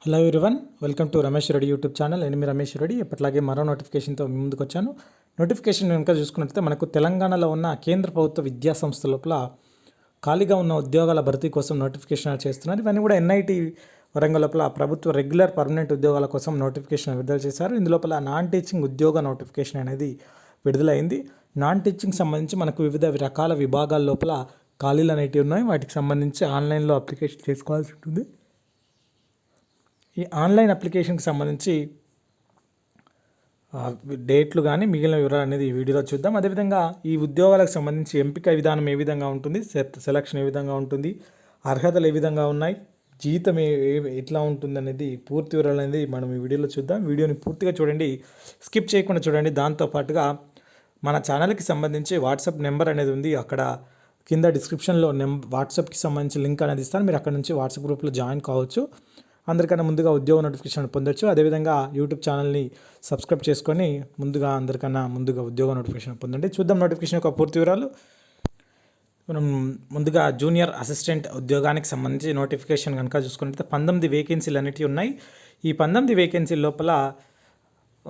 Hello everyone, welcome to Ramesh Reddy YouTube channel. నేను మీ రమేష్ రెడ్డి. ఎప్పటిలాగే మరో నోటిఫికేషన్తో మీ ముందుకు వచ్చాను. నోటిఫికేషన్ కనుక చూసుకున్నట్లయితే మనకు తెలంగాణలో ఉన్న కేంద్ర ప్రభుత్వ విద్యా సంస్థ లోపల ఖాళీగా ఉన్న ఉద్యోగాల భర్తీ కోసం నోటిఫికేషన్ చేస్తున్నారు. ఇవన్నీ కూడా ఎన్ఐటి వరంగల్ లోపల ప్రభుత్వ రెగ్యులర్ పర్మనెంట్ ఉద్యోగాల కోసం నోటిఫికేషన్ విడుదల చేశారు. ఇందులోపల నాన్ టీచింగ్ ఉద్యోగ నోటిఫికేషన్ అనేది విడుదలైంది. నాన్ టీచింగ్ సంబంధించి మనకు వివిధ రకాల విభాగాల లోపల ఖాళీలు అనేవి ఉన్నాయి. వాటికి సంబంధించి ఆన్లైన్లో అప్లికేషన్ చేసుకోవాల్సి ఉంటుంది. ఈ ఆన్లైన్ అప్లికేషన్కి సంబంధించి డేట్లు కానీ మిగిలిన వివరాలు అనేది ఈ వీడియోలో చూద్దాం. అదేవిధంగా ఈ ఉద్యోగాలకు సంబంధించి ఎంపిక విధానం ఏ విధంగా ఉంటుంది, సెలక్షన్ ఏ విధంగా ఉంటుంది, అర్హతలు ఏ విధంగా ఉన్నాయి, జీతం ఎట్లా ఉంటుంది అనేది పూర్తి వివరాలు అనేది మనం ఈ వీడియోలో చూద్దాం. వీడియోని పూర్తిగా చూడండి, స్కిప్ చేయకుండా చూడండి. దాంతోపాటుగా మన ఛానల్కి సంబంధించి వాట్సాప్ నెంబర్ అనేది ఉంది. అక్కడ కింద డిస్క్రిప్షన్లో వాట్సాప్కి సంబంధించి లింక్ అనేది ఇస్తాను. మీరు అక్కడ నుంచి వాట్సాప్ గ్రూప్లో జాయిన్ కావచ్చు. అందరికన్నా ముందుగా ఉద్యోగ నోటిఫికేషన్ పొందొచ్చు. అదేవిధంగా యూట్యూబ్ ఛానల్ని సబ్స్క్రైబ్ చేసుకొని అందరికన్నా ముందుగా ఉద్యోగ నోటిఫికేషన్ పొందండి. చూద్దాం నోటిఫికేషన్ యొక్క పూర్తి వివరాలు. మనం ముందుగా జూనియర్ అసిస్టెంట్ ఉద్యోగానికి సంబంధించి నోటిఫికేషన్ కనుక చూసుకుంటే 19 వేకెన్సీలు అనేవి ఉన్నాయి. ఈ 19 వేకెన్సీల లోపల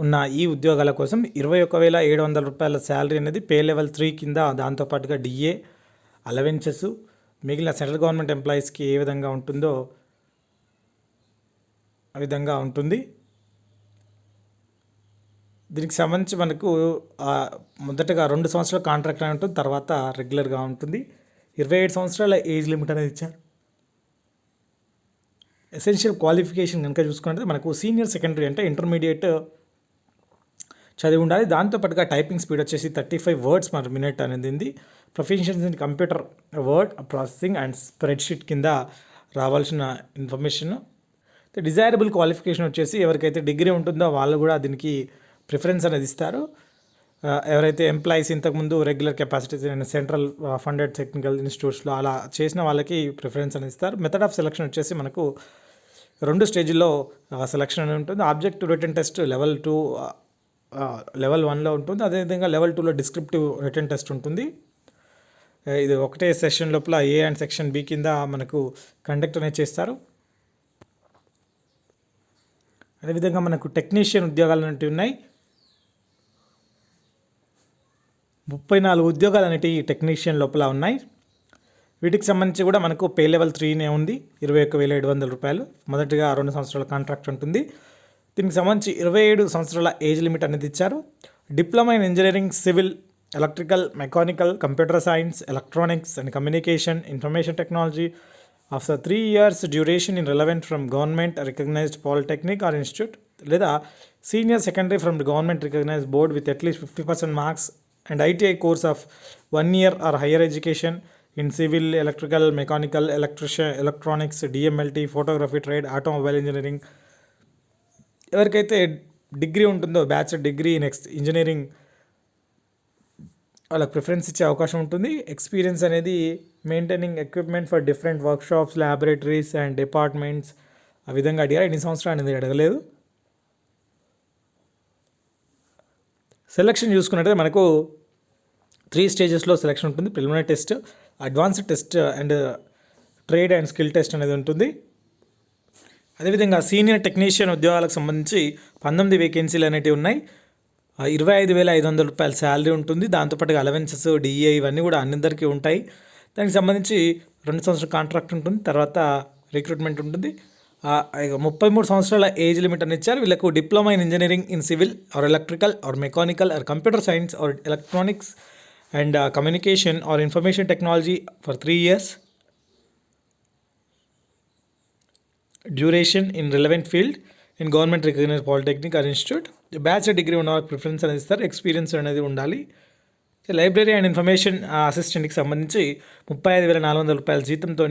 ఉన్న ఈ ఉద్యోగాల కోసం 21,700 రూపాయల శాలరీ అనేది పే లెవెల్ 3 కింద, దాంతోపాటుగా డిఏ అలవెన్సెస్ మిగిలిన సెంట్రల్ గవర్నమెంట్ ఎంప్లాయీస్కి ఏ విధంగా ఉంటుందో ఆ విధంగా ఉంటుంది. దీనికి సంబంధించి మనకు మొదటగా 2 సంవత్సరాల కాంట్రాక్ట్ అని ఉంటుంది, తర్వాత రెగ్యులర్గా ఉంటుంది. 27 సంవత్సరాల ఏజ్ లిమిట్ అనేది ఇచ్చారు. ఎసెన్షియల్ క్వాలిఫికేషన్ కనుక చూసుకుంటే మనకు సీనియర్ సెకండరీ అంటే ఇంటర్మీడియట్ చదివి ఉండాలి. దాంతోపాటుగా టైపింగ్ స్పీడ్ వచ్చేసి 35 వర్డ్స్ పర్ మినిట్ అనేది ఉంది. Professions in computer word processing and spreadsheet కింద రావాల్సిన ఇన్ఫర్మేషన్. డిజైరబుల్ క్వాలిఫికేషన్ వచ్చేసి ఎవరికైతే డిగ్రీ ఉంటుందో వాళ్ళు కూడా దీనికి ప్రిఫరెన్స్ అనేది ఇస్తారు. ఎవరైతే ఎంప్లాయీస్ ఇంతకుముందు regular capacities central funded technical ఇన్స్టిట్యూట్స్లో అలా చేసిన వాళ్ళకి ప్రిఫరెన్స్ అనేది ఇస్తారు. మెథడ్ ఆఫ్ సెలక్షన్ వచ్చేసి మనకు 2 స్టేజ్లో సెలక్షన్ అనేది ఉంటుంది. ఆబ్జెక్టివ్ రిటన్ టెస్ట్ లెవెల్ 1లో ఉంటుంది. అదేవిధంగా లెవెల్ 2లో డిస్క్రిప్టివ్ రిటన్ టెస్ట్ ఉంటుంది. ఇది ఒకటే సెషన్ లోపల ఏ అండ్ సెక్షన్ బి కింద మనకు కండక్ట్ అనేది చేస్తారు. అదేవిధంగా మనకు టెక్నీషియన్ ఉద్యోగాలు అనేవి ఉన్నాయి. 34 ఉద్యోగాలు అనేవి టెక్నీషియన్ లోపల ఉన్నాయి. వీటికి సంబంధించి కూడా మనకు పే లెవెల్ 3నే ఉంది, 21,700 రూపాయలు. మొదటిగా 2 సంవత్సరాల కాంట్రాక్ట్ ఉంటుంది. దీనికి సంబంధించి 27 సంవత్సరాల ఏజ్ లిమిట్ అనేది ఇచ్చారు. Diploma in engineering, civil, electrical, mechanical, computer science, electronics and communication, information technology after 3 years duration in relevant from government recognized polytechnic or institute లేదా senior secondary from the government recognized board with at least 50% marks and ITI course of 1 year or higher education in civil, electrical, mechanical, electronics, DMLT, photography trade, automobile engineering. ఎవరికైతే degree ఉంటుందో bachelor degree next engineering వాళ్ళకి preference ఇచ్చే అవకాశం ఉంటుంది. Experience అనేది maintaining equipment for different workshops, laboratories and departments ఆ విధంగా అడిగారు. ఎన్ని సంవత్సరాలు అనేది అడగలేదు. సెలక్షన్ చూసుకున్నట్టే మనకు 3 స్టేజెస్లో సెలక్షన్ ఉంటుంది. Preliminary test, advanced test and trade and skill test అనేది ఉంటుంది. అదేవిధంగా సీనియర్ టెక్నీషియన్ ఉద్యోగాలకు సంబంధించి 19 వేకెన్సీలు అనేవి ఉన్నాయి. 25,500 రూపాయల శాలరీ ఉంటుంది. దాంతోపాటుగా అలవెన్సెస్, డిఏ ఇవన్నీ కూడా అందరికీ ఉంటాయి. దానికి సంబంధించి 2 సంవత్సరాల కాంట్రాక్ట్ ఉంటుంది, తర్వాత రిక్రూట్మెంట్ ఉంటుంది. 33 సంవత్సరాల ఏజ్ లిమిట్ అని ఇచ్చారు. వీళ్ళకు diploma in engineering in civil or electrical or mechanical or computer science or electronics and communication or information technology for 3 years duration in relevant field in government recognized polytechnic or institute. Bachelor degree ఉన్న వాళ్ళకి preference అనేది ఇస్తారు. Experience అనేది ఉండాలి. Library and information అసిస్టెంట్కి సంబంధించి 35,400 రూపాయల జీతంతో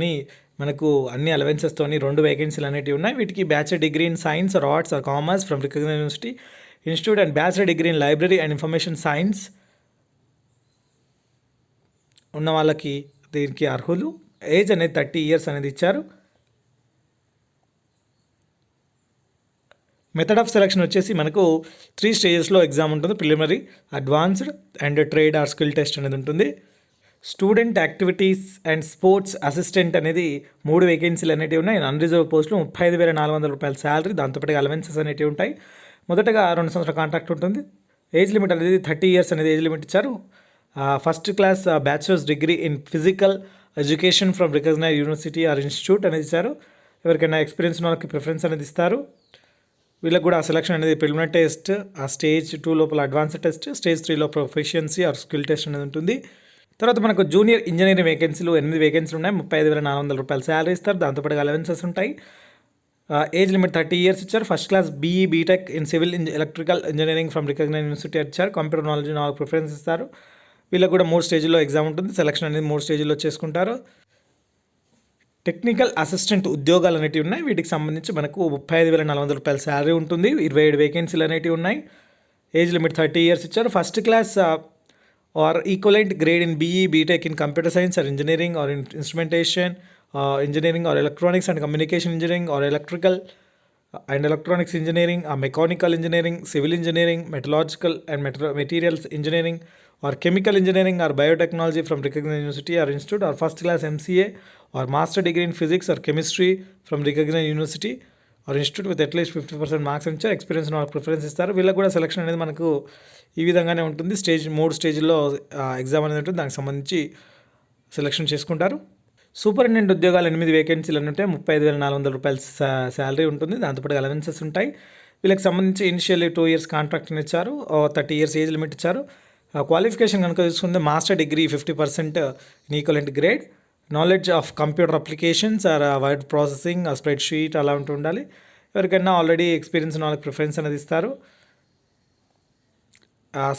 మనకు అన్ని అలవెన్సెస్తో 2 వేకెన్సీలు అనేవి ఉన్నాయి. వీటికి bachelor degree in science or arts or commerce from recognized university institute and bachelor degree in library and information science ఉన్న వాళ్ళకి దీనికి అర్హులు. ఏజ్ అనేది 30 years అనేది ఇచ్చారు. మెథడ్ ఆఫ్ సెలక్షన్ వచ్చేసి మనకు 3 స్టేజెస్లో ఎగ్జామ్ ఉంటుంది. Preliminary, advanced and trade are skill test అనేది ఉంటుంది. Student activities and sports assistant అనేది 3 వేకెన్సీలు అనేటివి ఉన్నాయి. అన్రిజర్వ్ పోస్టులు 35,400 రూపాయల శాలరీ, దాంతోపాటు అలవెన్సెస్ అనేటివి ఉంటాయి. మొదటగా 2 సంవత్సరాల కాంట్రాక్ట్ ఉంటుంది. ఏజ్ లిమిట్ అనేది 30 ఇయర్స్ అనేది ఏజ్ లిమిట్ ఇచ్చారు. First class bachelors degree in physical education from recognized university or institute అనేది ఇచ్చారు. ఎవరికైనా ఎక్స్పీరియన్స్ ఉన్న వాళ్ళకి ప్రిఫరెన్స్ అనేది ఇస్తారు. వీళ్ళకి కూడా ఆ సెలక్షన్ అనేది ప్రిలిమినరీ టెస్ట్, ఆ స్టేజ్ 2 లోపల అడ్వాన్స్డ్ టెస్ట్, స్టేజ్ 3లో ప్రొఫిషియన్సీ ఆర్ స్కిల్ టెస్ట్ అనేది ఉంటుంది. తర్వాత మనకు జూనియర్ ఇంజనీరింగ్ వేకెన్సీలు 8 వేకెన్సీలు ఉన్నాయి. 35,400 రూపాయల శాలరీ ఇస్తారు. దాంతోపాటు అలవెన్సెస్ ఉంటాయి. ఏజ్ లిమిట్ 30 ఇయర్స్ ఇచ్చారు. First class BE BTech in civil electrical engineering from recognized university ఇచ్చారు. కంప్యూటర్ నాలెడ్జ్ 4 ప్రిఫరెన్స్ ఇస్తారు. వీళ్ళకి కూడా 3 స్టేజ్లో ఎగ్జామ్ ఉంటుంది. సెలక్షన్ అనేది 3 స్టేజ్లో చేసుకుంటారు. టెక్నికల్ అసిస్టెంట్ ఉద్యోగాలు అనేటివి ఉన్నాయి. వీటికి సంబంధించి మనకు 35,400 రూపాయల శాలరీ ఉంటుంది. 27 వేకెన్సీలు అనేటివి ఉన్నాయి. ఏజ్ లిమిట్ 30 ఇయర్స్ ఇచ్చారు. First class or equivalent grade in BE BTech in computer science or engineering or instrumentation engineering or electronics and communication engineering or electrical and electronics engineering or mechanical engineering, civil engineering, metallurgical and materials engineering or chemical engineering or biotechnology from recognized university or institute or first class MCA or master degree in physics or chemistry from recognized university or institute with at least 50% marks ఇచ్చారు. Experience వాళ్ళకి preference ఇస్తారు. వీళ్ళకి కూడా selection అనేది మనకు ఈ విధంగానే ఉంటుంది. 3 స్టేజ్లో ఎగ్జామ్ అనేది ఉంటుంది. దానికి సంబంధించి సెలక్షన్ చేసుకుంటారు. సూపరింటెండెంట్ ఉద్యోగాలు 8 వేకెన్సీలు అని ఉంటాయి. 35,400 రూపాయల శాలరీ ఉంటుంది. దాంతోపాటు అలవెన్సెస్ ఉంటాయి. వీళ్ళకి సంబంధించి ఇనిషియల్లీ 2 ఇయర్స్ కాంట్రాక్ట్ని ఇచ్చారు. 30 ఇయర్స్ ఏజ్ లిమిట్ ఇచ్చారు. క్వాలిఫికేషన్ కనుక చూసుకుంటే master degree 50% in equivalent grade, knowledge of computer applications or word processing, spreadsheet అలా ఉండాలి. ఎవరికైనా ఆల్రెడీ ఎక్స్పీరియన్స్ ఉన్న వాళ్ళకి ప్రిఫరెన్స్ అనేది ఇస్తారు.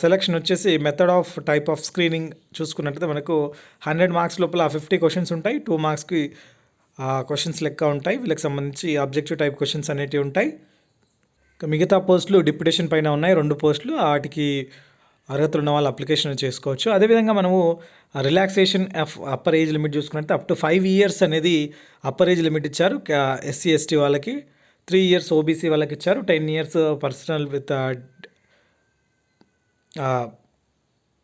సెలక్షన్ వచ్చేసి method of type of screening చూసుకున్నట్లయితే మనకు 100 మార్క్స్ లోపల 50 క్వశ్చన్స్ ఉంటాయి. 2 మార్క్స్కి క్వశ్చన్స్ లెక్క ఉంటాయి. వీళ్ళకి సంబంధించి ఆబ్జెక్టివ్ టైప్ క్వశ్చన్స్ అనేటివి ఉంటాయి. మిగతా పోస్టులు డిప్యుటేషన్ పైన ఉన్నాయి 2 పోస్టులు. వాటికి అర్హతలు ఉన్న వాళ్ళు అప్లికేషన్ చేసుకోవచ్చు. అదేవిధంగా మనము relaxation of upper age limit చూసుకున్నట్లయితే అప్ టు 5 ఇయర్స్ అనేది అప్పర్ ఏజ్ లిమిట్ ఇచ్చారు. ఎస్సీ ఎస్టీ వాళ్ళకి 3 ఇయర్స్ ఓబీసీ వాళ్ళకి ఇచ్చారు. 10 years personal with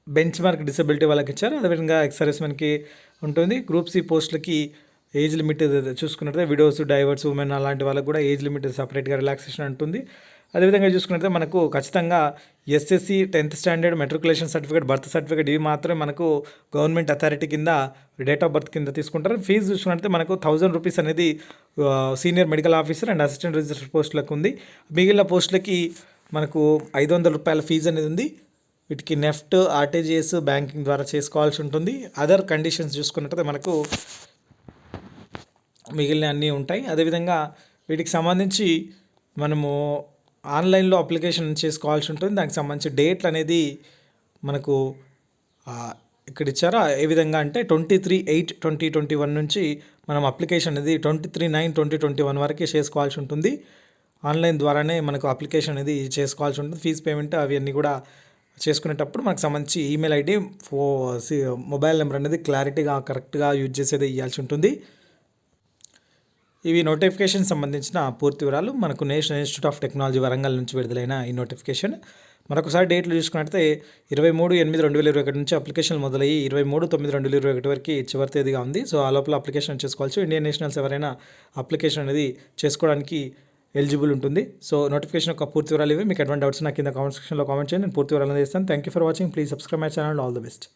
bench mark disability వాళ్ళకి ఇచ్చారు. అదేవిధంగా ఎక్స్ సర్వీస్మెన్కి ఉంటుంది. గ్రూప్ సి పోస్టులకి ఏజ్ లిమిట్ చూసుకున్నట్లయితే విడోస్, డైవర్స్, ఉమెన్ అలాంటి వాళ్ళకి కూడా ఏజ్ లిమిట్ సపరేట్గా రిలాక్సేషన్ ఉంటుంది. అదేవిధంగా చూసుకున్నట్లయితే మనకు ఖచ్చితంగా SSC 10th standard, matriculation certificate, birth certificate ఇవి మాత్రమే మనకు గవర్నమెంట్ అథారిటీ కింద డేట్ ఆఫ్ బర్త్ కింద తీసుకుంటారు. ఫీజు చూసుకున్నట్లయితే మనకు 1000 రూపీస్ అనేది senior medical officer and assistant register పోస్టులకు ఉంది. మిగిలిన పోస్టులకి మనకు 500 రూపాయల ఫీజు అనేది ఉంది. వీటికి నెఫ్ట్, ఆర్టీజీఎస్, బ్యాంకింగ్ ద్వారా చేసుకోవాల్సి ఉంటుంది. అదర్ కండిషన్స్ చూసుకున్నట్లయితే మనకు మిగిలిన అన్నీ ఉంటాయి. అదేవిధంగా వీటికి సంబంధించి మనము ఆన్లైన్లో అప్లికేషన్ చేసుకోవాల్సి ఉంటుంది. దానికి సంబంధించి డేట్లు అనేది మనకు ఇక్కడ ఇచ్చారు. ఏ విధంగా అంటే 23/8/2021 నుంచి మనం అప్లికేషన్ అనేది 23/9/2021 వరకు చేసుకోవాల్సి ఉంటుంది. ఆన్లైన్ ద్వారానే మనకు అప్లికేషన్ అనేది చేసుకోవాల్సి ఉంటుంది. ఫీజు పేమెంట్ అవి అన్నీ కూడా చేసుకునేటప్పుడు మనకు సంబంధించి ఈమెయిల్ ఐడి, మొబైల్ నెంబర్ అనేది క్లారిటీగా కరెక్ట్గా యూజ్ చేసేది ఇవ్వాల్సి ఉంటుంది. ఇవి నోటిఫికేషన్ సంబంధించిన పూర్తి వివరాలు. మనకు national institute of technology Warangal నుంచి విడుదలైన ఈ నోటిఫికేషన్. మరొకసారి డేట్లు చూసుకున్నట్లయితే 23/8/2021 నుంచి అప్లికేషన్ మొదలయ్యి 23/9/2021 వరకు చివరి తేదీగా ఉంది. సో ఆ లోపల అప్లికేషన్ చేసుకోవచ్చు. ఇండియన్ నేషనల్స్ ఎవరైనా అప్లికేషన్ అనేది చేసుకోవడానికి ఎలిజిబుల్ ఉంటుంది. సో నోటిఫికేషన్ యొక్క పూర్తి వివరాలు ఇవి. మీకు ఎటువంటి డౌట్స్ నాకు కింద కామెంట్ సెక్షన్లో కామెంట్ చేయండి. నేను పూర్తి వివరాలు చేస్తాను. Thank you for watching. Please subscribe my channel. All the best.